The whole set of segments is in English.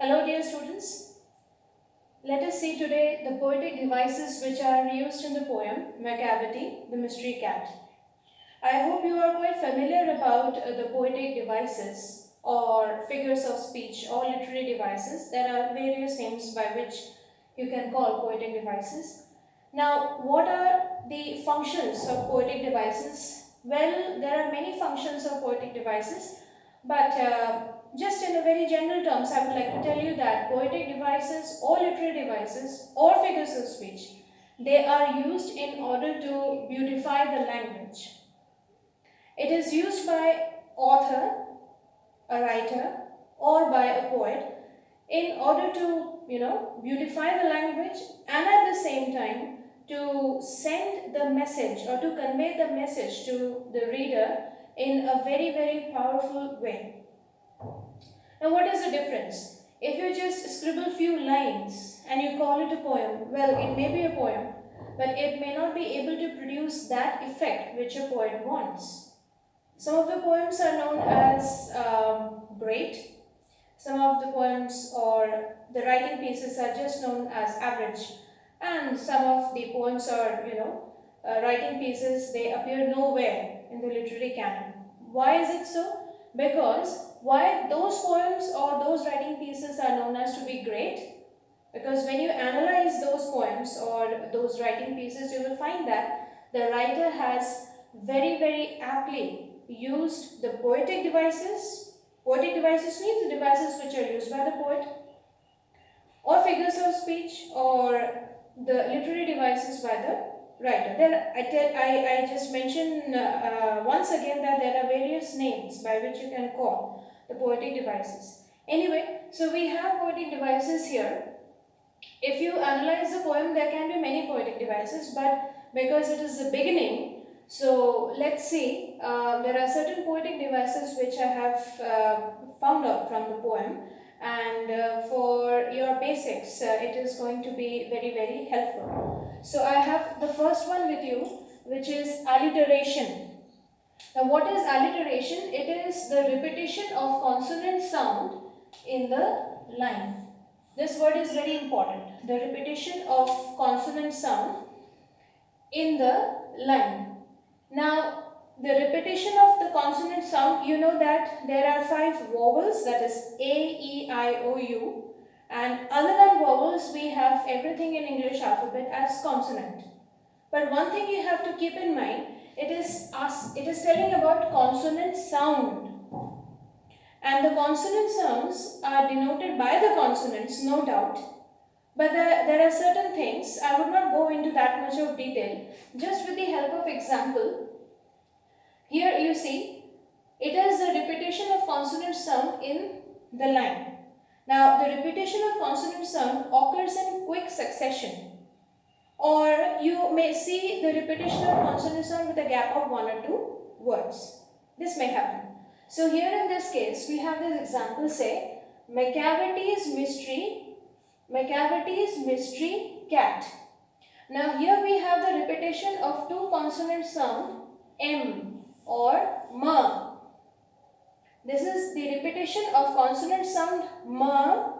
Hello dear students, let us see today the poetic devices which are used in the poem Macavity, the Mystery Cat. I hope you are quite familiar about the poetic devices or figures of speech or literary devices. There are various names by which you can call poetic devices. Now, what are the functions of poetic devices? Well, there are many functions of poetic devices, but just in a very general terms, I would like to tell you that poetic devices or literary devices or figures of speech, they are used in order to beautify the language. It is used by author, a writer, or by a poet in order to, beautify the language and at the same time to send the message or to convey the message to the reader in a very, very powerful way. Now, what is the difference? If you just scribble few lines and you call it a poem, well, it may be a poem, but it may not be able to produce that effect which a poet wants. Some of the poems are known as great. Some of the poems or the writing pieces are just known as average. And some of the poems or, writing pieces, they appear nowhere in the literary canon. Why is it so? Because why those poems or those writing pieces are known as to be great? Because when you analyze those poems or those writing pieces, you will find that the writer has very, very aptly used the poetic devices. Poetic devices means the devices which are used by the poet, or figures of speech, or the literary devices by the writer. Then I just mention once again that there are various names by which you can call the poetic devices. Anyway, so we have poetic devices here. If you analyze the poem, there can be many poetic devices, but because it is the beginning, so let's see, there are certain poetic devices which I have found out from the poem, and for your basics, it is going to be very, very helpful. So I have the first one with you, which is alliteration. Now, what is alliteration? It is the repetition of consonant sound in the line. This word is very important. The repetition of consonant sound in the line. Now, the repetition of the consonant sound, you know that there are 5 vowels, that is A, E, I, O, U. And other than vowels, we have everything in English alphabet as consonant. But one thing you have to keep in mind, it is telling about consonant sound. And the consonant sounds are denoted by the consonants, no doubt. But there are certain things, I would not go into that much of detail. Just with the help of example, here you see, it is the repetition of consonant sound in the line. Now, the repetition of consonant sound occurs in quick succession. Or you may see the repetition of consonant sound with a gap of 1 or 2 words. This may happen. So here in this case, we have this example, say, Macavity's mystery cat. Now here we have the repetition of 2 consonant sound, M or M. This is the repetition of consonant sound M,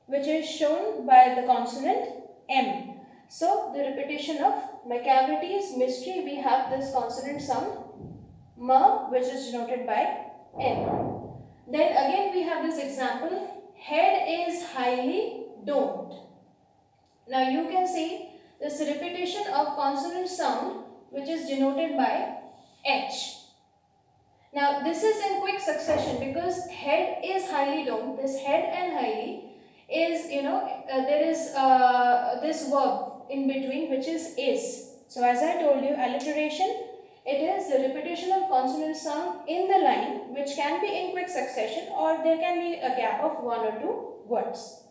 which is shown by the consonant M. So the repetition of Macavity's mystery, we have this consonant sound M, which is denoted by M. Then again we have this example, head is highly domed. Now you can see this repetition of consonant sound which is denoted by H. Now this is in quick succession because head is highly domed. This head and highly is, there is this verb in between which is. So as I told you, alliteration, it is the repetition of consonant sound in the line which can be in quick succession or there can be a gap of 1 or 2 words.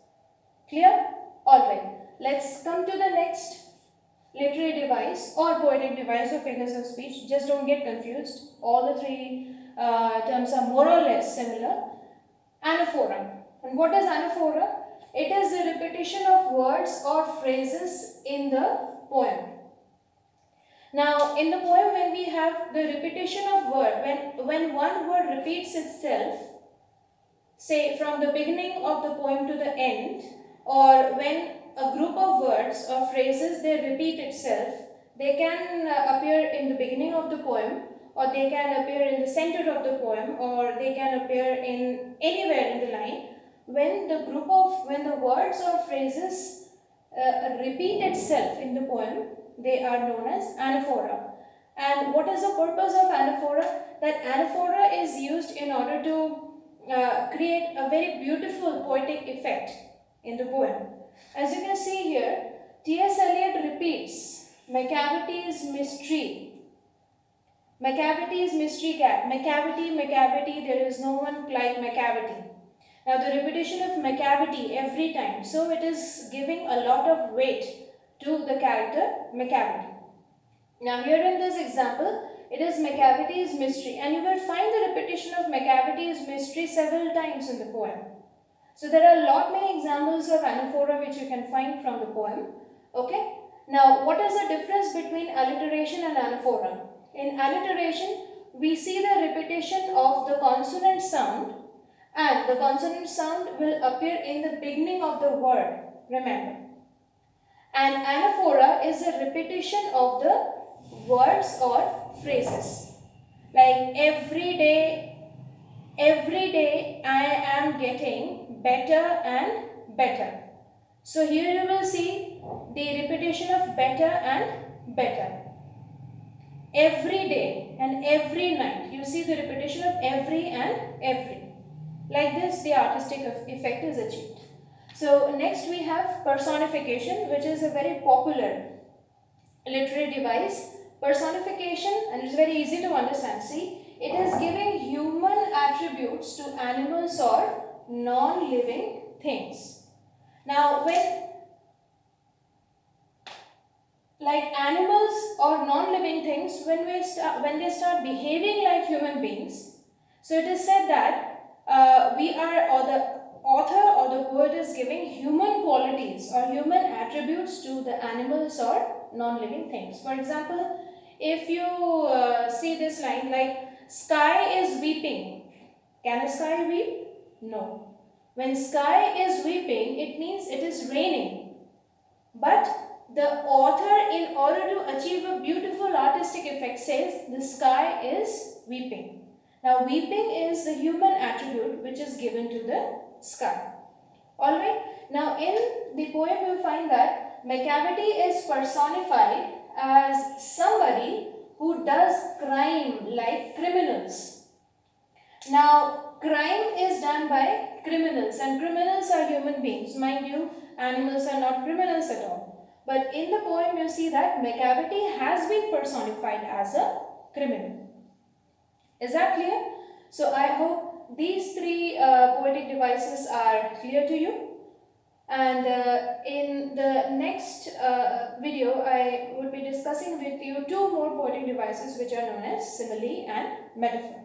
Clear? Alright. Let's come to the next literary device or poetic device or figures of speech. Just don't get confused. All the 3 terms are more or less similar. Anaphora. And what is anaphora? It is the repetition of words or phrases in the poem. Now, in the poem, when we have the repetition of word, when one word repeats itself say from the beginning of the poem to the end, or when a group of words or phrases they repeat itself, they can appear in the beginning of the poem, or they can appear in the center of the poem, or they can appear in anywhere in the line. When the words or phrases repeat itself in the poem, they are known as anaphora. And what is the purpose of anaphora? That anaphora is used in order to create a very beautiful poetic effect in the poem. As you can see here, T.S. Eliot repeats Macavity's mystery. Macavity's mystery cat. Macavity, Macavity, there is no one like Macavity. Now the repetition of Macavity every time, so it is giving a lot of weight to the character Macavity. Now here in this example, it is Macavity's mystery, and you will find the repetition of Macavity's mystery several times in the poem. So there are a lot many examples of anaphora which you can find from the poem. Okay. Now what is the difference between alliteration and anaphora? In alliteration, we see the repetition of the consonant sound, and the consonant sound will appear in the beginning of the word, remember. And anaphora is a repetition of the words or phrases. Like every day I am getting better and better. So here you will see the repetition of better and better. Every day and every night. You see the repetition of every and every. Like this, the artistic effect is achieved. So next we have personification, which is a very popular literary device. Personification, and it's very easy to understand. See, it is giving human attributes to animals or non-living things. Now, when like animals or non-living things, when they start behaving like human beings, so it is said that or the author or the poet is giving human qualities or human attributes to the animals or non-living things. For example, if you see this line like sky is weeping, can a sky weep? No. When sky is weeping, it means it is raining. But the author, in order to achieve a beautiful artistic effect, says the sky is weeping. Now weeping is the human attribute which is given to the sky. Alright, now in the poem you find that Macavity is personified as somebody who does crime like criminals. Now crime is done by criminals, and criminals are human beings. Mind you, animals are not criminals at all. But in the poem you see that Macavity has been personified as a criminal. Is that clear? So I hope these three poetic devices are clear to you. And in the next video, I would be discussing with you two more poetic devices which are known as simile and metaphor.